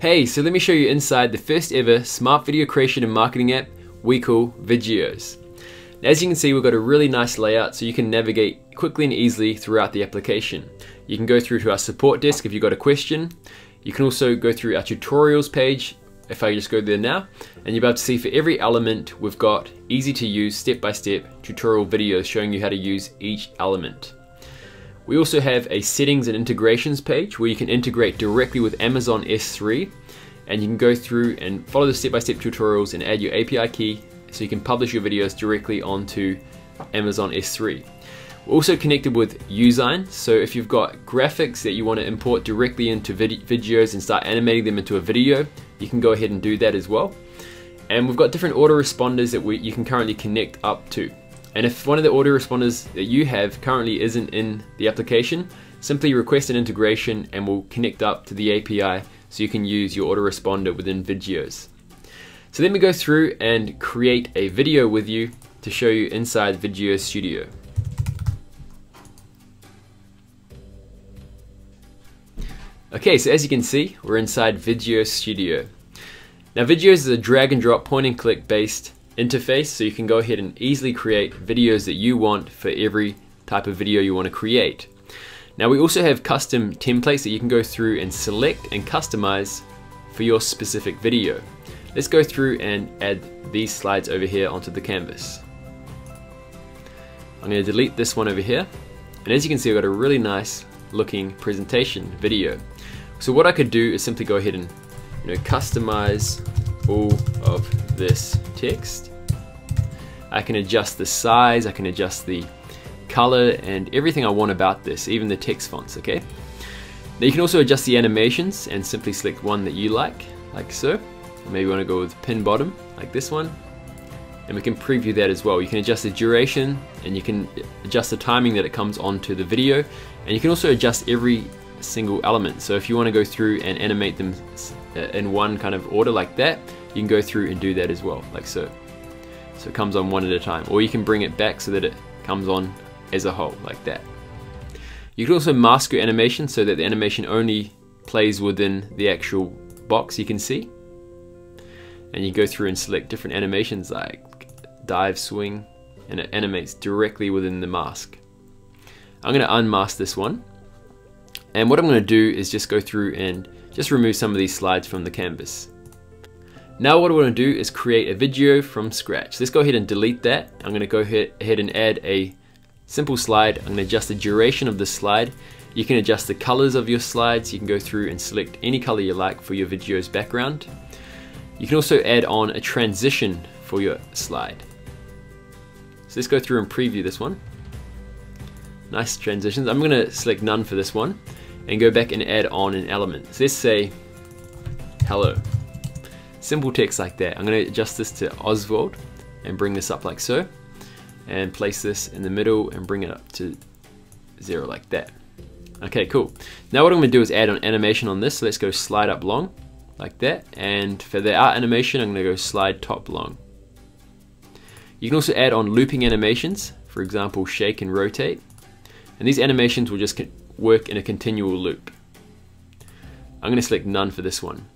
Hey, so let me show you inside the first ever smart video creation and marketing app we call Vidgeos. As you can see, we've got a really nice layout so you can navigate quickly and easily throughout the application. You can go through to our support desk if you've got a question. You can also go through our tutorials page if I just go there now, and you'll be able to see for every element we've got easy to use step-by-step tutorial videos showing you how to use each element. We also have a settings and integrations page where you can integrate directly with Amazon S3, and you can go through and follow the step-by-step tutorials and add your API key so you can publish your videos directly onto Amazon S3. We're also connected with Usign, so if you've got graphics that you want to import directly into Vidgeos and start animating them into a video, you can go ahead and do that as well. And we've got different autoresponders that you can currently connect up to. And if one of the autoresponders that you have currently isn't in the application, simply request an integration and we'll connect up to the API so you can use your autoresponder within Vidgeos. So let me go through and create a video with you to show you inside Vidgeos Studio. Okay, so as you can see, we're inside Vidgeos Studio. Now Vidgeos is a drag and drop point and click based interface, so you can go ahead and easily create videos that you want for every type of video you want to create. Now we also have custom templates that you can go through and select and customize for your specific video. Let's go through and add these slides over here onto the canvas. I'm going to delete this one over here, and as you can see, I've got a really nice looking presentation video. So what I could do is simply go ahead and customize all of this text. I can adjust the size, I can adjust the color and everything I want about this, even the text fonts, okay? Now you can also adjust the animations and simply select one that you like so. Or maybe you want to go with pin bottom, like this one. And we can preview that as well. You can adjust the duration and you can adjust the timing that it comes onto the video. And you can also adjust every single element. So if you want to go through and animate them in one kind of order like that, you can go through and do that as well, like so. So it comes on one at a time. Or you can bring it back so that it comes on as a whole, like that. You can also mask your animation so that the animation only plays within the actual box you can see. And you go through and select different animations like dive, swing, and it animates directly within the mask. I'm going to unmask this one. And what I'm going to do is just go through and just remove some of these slides from the canvas. Now what I want to do is create a video from scratch. Let's go ahead and delete that. I'm going to go ahead and add a simple slide. I'm going to adjust the duration of the slide. You can adjust the colors of your slides. You can go through and select any color you like for your video's background. You can also add on a transition for your slide. So let's go through and preview this one. Nice transitions. I'm going to select none for this one and go back and add on an element. So let's say hello. Simple text like that. I'm going to adjust this to Oswald and bring this up like so, and place this in the middle and bring it up to 0 like that. Okay, cool. Now what I'm going to do is add an animation on this. So let's go slide up long like that, and for the art animation I'm going to go slide top long. You can also add on looping animations, for example shake and rotate, and these animations will just work in a continual loop. I'm going to select none for this one.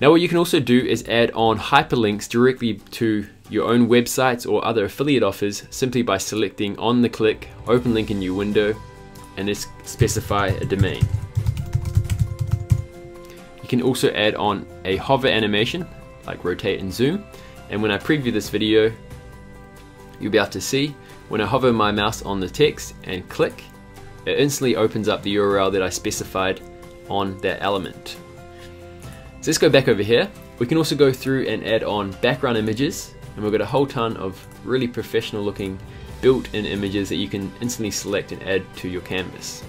Now what you can also do is add on hyperlinks directly to your own websites or other affiliate offers simply by selecting on the click, open link in new window, and just specify a domain. You can also add on a hover animation like rotate and zoom, and when I preview this video you'll be able to see when I hover my mouse on the text and click, it instantly opens up the URL that I specified on that element. So let's go back over here. We can also go through and add on background images, and we've got a whole ton of really professional looking built-in images that you can instantly select and add to your canvas.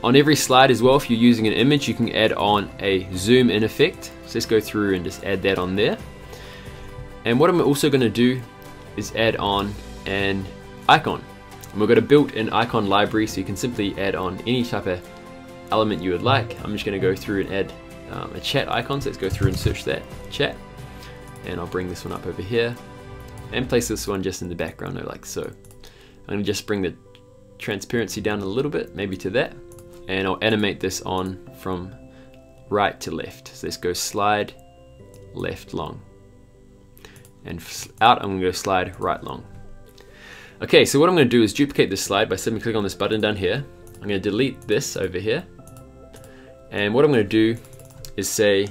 On every slide as well, if you're using an image, you can add on a zoom in effect. So let's go through and just add that on there. And what I'm also going to do is add on an icon. And we've got a built-in icon library, so you can simply add on any type of element you would like. I'm just going to go through and add a chat icon, so let's go through and search that chat. And I'll bring this one up over here and place this one just in the background like so. I'm going to just bring the transparency down a little bit, maybe to that. And I'll animate this on from right to left. So let's go slide left long. And out, I'm going to go slide right long. Okay, so what I'm going to do is duplicate this slide by simply clicking on this button down here. I'm going to delete this over here. And what I'm going to do is say,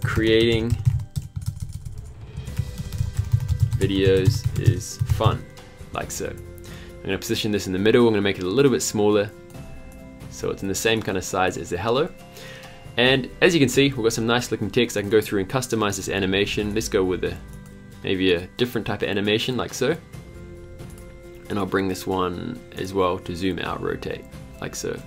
creating videos is fun, like so. I'm going to position this in the middle. I'm going to make it a little bit smaller so it's in the same kind of size as the hello. And as you can see, we've got some nice looking text. I can go through and customize this animation. Let's go with maybe a different type of animation, like so. And I'll bring this one as well to zoom out, rotate, like so.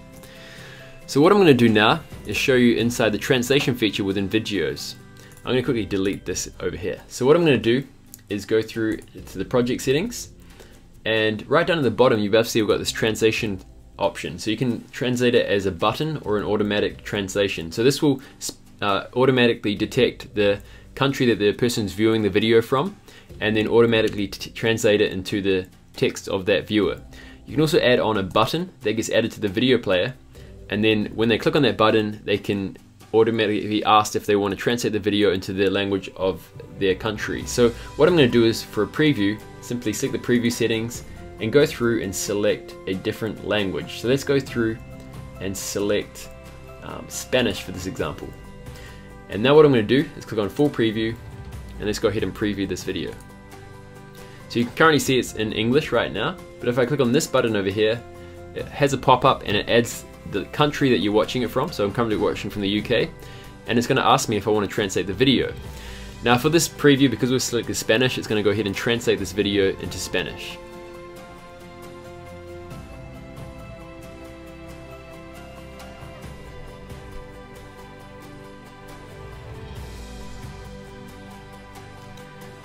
So what I'm going to do now is show you inside the translation feature within Vidgeos. I'm going to quickly delete this over here. So what I'm going to do is go through to the project settings, and right down at the bottom you've obviously got this translation option. So you can translate it as a button or an automatic translation. So this will automatically detect the country that the person's viewing the video from, and then automatically translate it into the text of that viewer. You can also add on a button that gets added to the video player, and then when they click on that button, they can automatically be asked if they want to translate the video into the language of their country. So what I'm going to do is, for a preview, simply select the preview settings and go through and select a different language. So let's go through and select Spanish for this example. And now what I'm going to do is click on full preview, and let's go ahead and preview this video. So you can currently see it's in English right now, but if I click on this button over here, it has a pop-up and it adds the country that you're watching it from. So I'm currently watching from the UK, and it's going to ask me if I want to translate the video. Now for this preview, because we've selected Spanish, it's going to go ahead and translate this video into Spanish.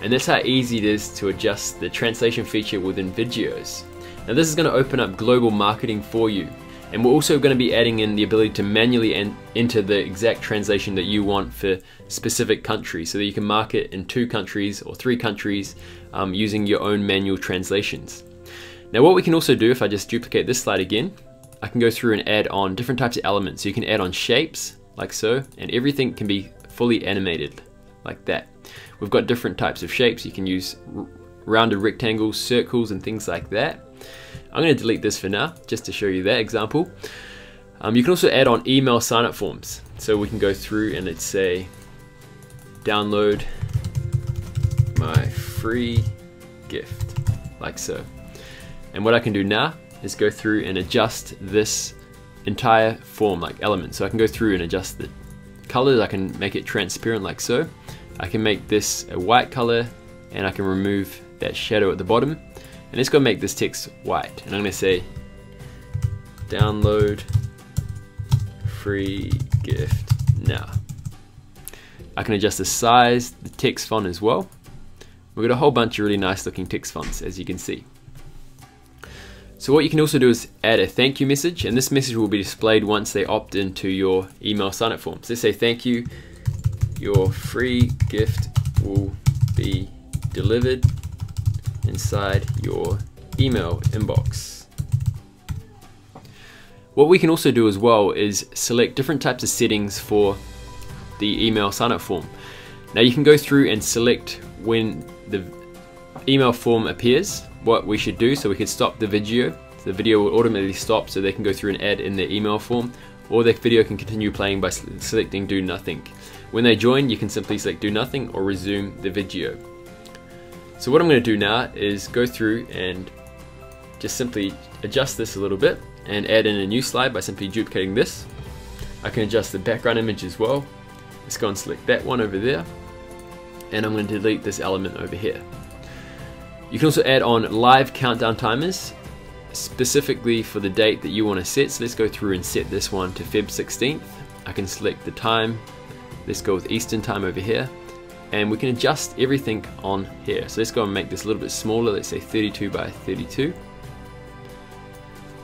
And that's how easy it is to adjust the translation feature within Vidgeos. Now this is going to open up global marketing for you. And we're also going to be adding in the ability to manually enter the exact translation that you want for specific countries, so that you can market in 2 countries or 3 countries using your own manual translations. Now what we can also do, if I just duplicate this slide again, I can go through and add on different types of elements. So you can add on shapes, like so, and everything can be fully animated, like that. We've got different types of shapes. You can use rounded rectangles, circles, and things like that. I'm going to delete this for now, just to show you that example. You can also add on email sign-up forms. So we can go through and let's say, download my free gift, like so. And what I can do now is go through and adjust this entire form, like element. So I can go through and adjust the colors. I can make it transparent, like so. I can make this a white color, and I can remove that shadow at the bottom. And let's go make this text white. And I'm going to say, download free gift now. I can adjust the size, the text font as well. We've got a whole bunch of really nice looking text fonts, as you can see. So what you can also do is add a thank you message, and this message will be displayed once they opt into your email sign up form. So let's say, thank you, your free gift will be delivered inside your email inbox. What we can also do as well is select different types of settings for the email sign up form. Now you can go through and select when the email form appears, what we should do. So we could stop the video. So the video will automatically stop, so they can go through and add in their email form, or the video can continue playing by selecting do nothing. When they join, you can simply select do nothing or resume the video. So what I'm going to do now is go through and just simply adjust this a little bit and add in a new slide by simply duplicating this. I can adjust the background image as well. Let's go and select that one over there, and I'm going to delete this element over here. You can also add on live countdown timers specifically for the date that you want to set. So let's go through and set this one to Feb 16th. I can select the time. Let's go with Eastern time over here, and we can adjust everything on here. So let's go and make this a little bit smaller. Let's say 32 by 32,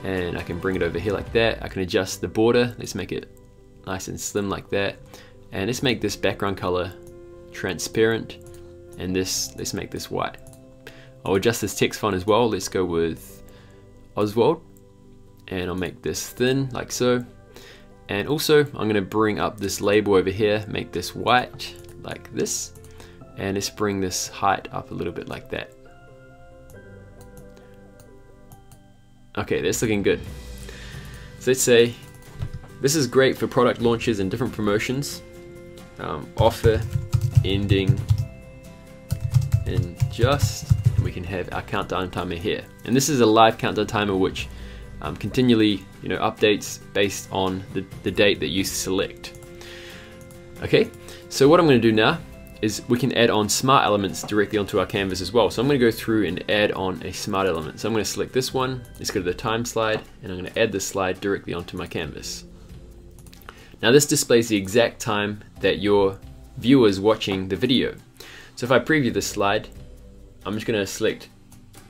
and I can bring it over here like that. I can adjust the border. Let's make it nice and slim like that, and let's make this background color transparent, and this, let's make this white. I'll adjust this text font as well. Let's go with Oswald, and I'll make this thin like so, And also I'm going to bring up this label over here, make this white like this, and let's bring this height up a little bit like that. Okay, that's looking good. So let's say this is great for product launches and different promotions. Offer ending in just, and we can have our countdown timer here. And this is a live countdown timer which continually updates based on the date that you select. Okay, so what I'm going to do now is we can add on smart elements directly onto our canvas as well. So I'm going to go through and add on a smart element. So I'm going to select this one, let's go to the time slide, and I'm going to add this slide directly onto my canvas. Now this displays the exact time that your viewer is watching the video. So if I preview this slide, I'm just going to select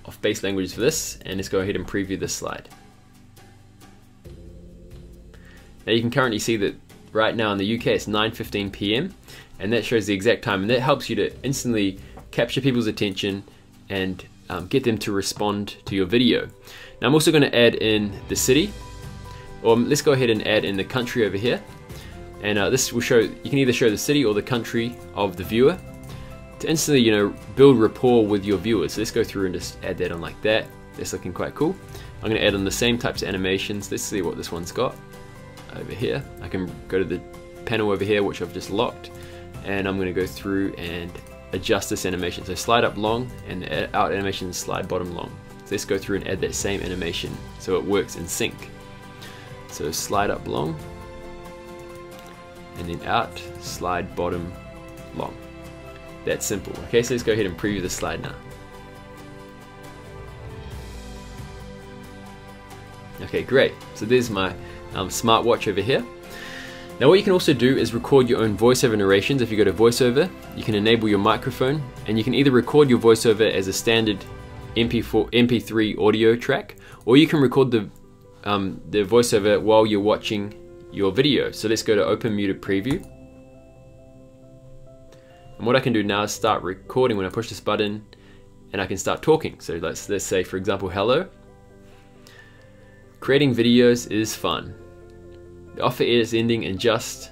off base languages for this, and let's go ahead and preview this slide. Now you can currently see that right now in the UK it's 9:15 PM, and that shows the exact time, and that helps you to instantly capture people's attention and get them to respond to your video. Now I'm also going to add in the city, or let's go ahead and add in the country over here, and this will show, you can either show the city or the country of the viewer to instantly build rapport with your viewers. So let's go through and just add that on like that. That's looking quite cool. I'm going to add on the same types of animations. Let's see what this one's got over here. I can go to the panel over here which I've just locked, and I'm going to go through and adjust this animation. So slide up long, and out animation slide bottom long. So let's go through and add that same animation so it works in sync. So slide up long, and then out, slide bottom long. That's simple. Okay, so let's go ahead and preview the slide now. Okay, great. So there's my smartwatch over here. Now what you can also do is record your own voiceover narrations. If you go to voiceover, you can enable your microphone, and you can either record your voiceover as a standard MP3 audio track, or you can record the voiceover while you're watching your video. So let's go to open muted preview. And what I can do now is start recording when I push this button, and I can start talking. So let's say, for example, hello. Creating videos is fun. The offer is ending in just,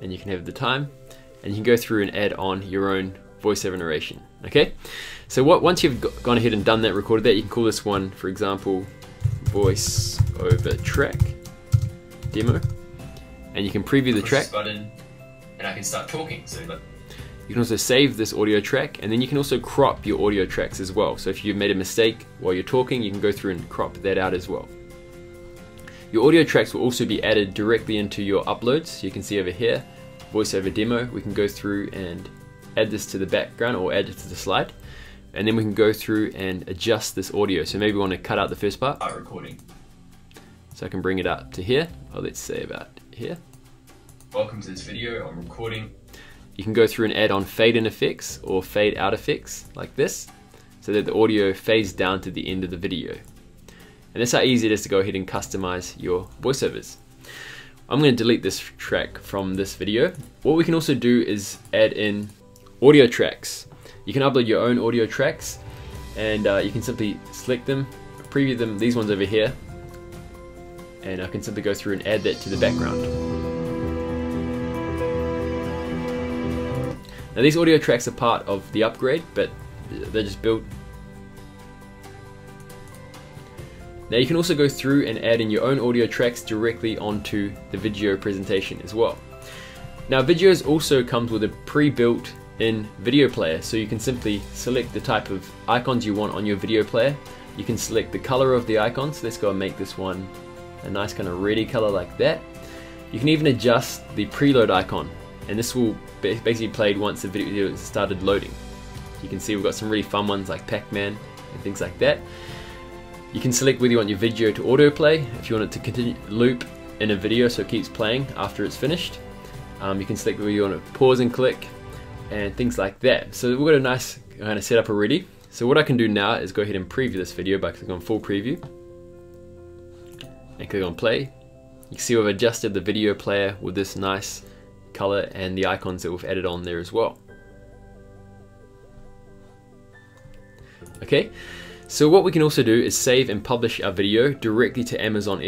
and you can have the time, and you can go through and add on your own voiceover narration. Okay, so once you've gone ahead and done that, recorded that, you can call this one, for example, voiceover track demo, and you can preview the track button, and I can start talking. So you can also save this audio track, and then you can also crop your audio tracks as well. So if you've made a mistake while you're talking, you can go through and crop that out as well. Your audio tracks will also be added directly into your uploads. You can see over here, voiceover demo, we can go through and add this to the background or add it to the slide. And then we can go through and adjust this audio. So maybe we want to cut out the first part. Recording. So I can bring it out to here. Oh, let's say about here. Welcome to this video, I'm recording. You can go through and add on fade in effects or fade out effects like this, so that the audio fades down to the end of the video. And that's how easy it is to go ahead and customize your voiceovers. I'm going to delete this track from this video. What we can also do is add in audio tracks. You can upload your own audio tracks, and you can simply select them, preview them, these ones over here, and I can simply go through and add that to the background. Now these audio tracks are part of the upgrade, but they're just built. Now you can also go through and add in your own audio tracks directly onto the video presentation as well. Now Vidgeos also comes with a pre-built in video player, so you can simply select the type of icons you want on your video player. You can select the color of the icons. Let's go and make this one a nice kind of reddy color like that. You can even adjust the preload icon, and this will basically play once the video started loading. You can see we've got some really fun ones like Pac-Man and things like that. You can select whether you want your video to autoplay, if you want it to continue loop in a video so it keeps playing after it's finished. You can select whether you want to pause and click and things like that. So we've got a nice kind of setup already. So what I can do now is go ahead and preview this video by clicking on full preview and click on play. You can see we've adjusted the video player with this nice color and the icons that we've added on there as well. Okay, so what we can also do is save and publish our video directly to Amazon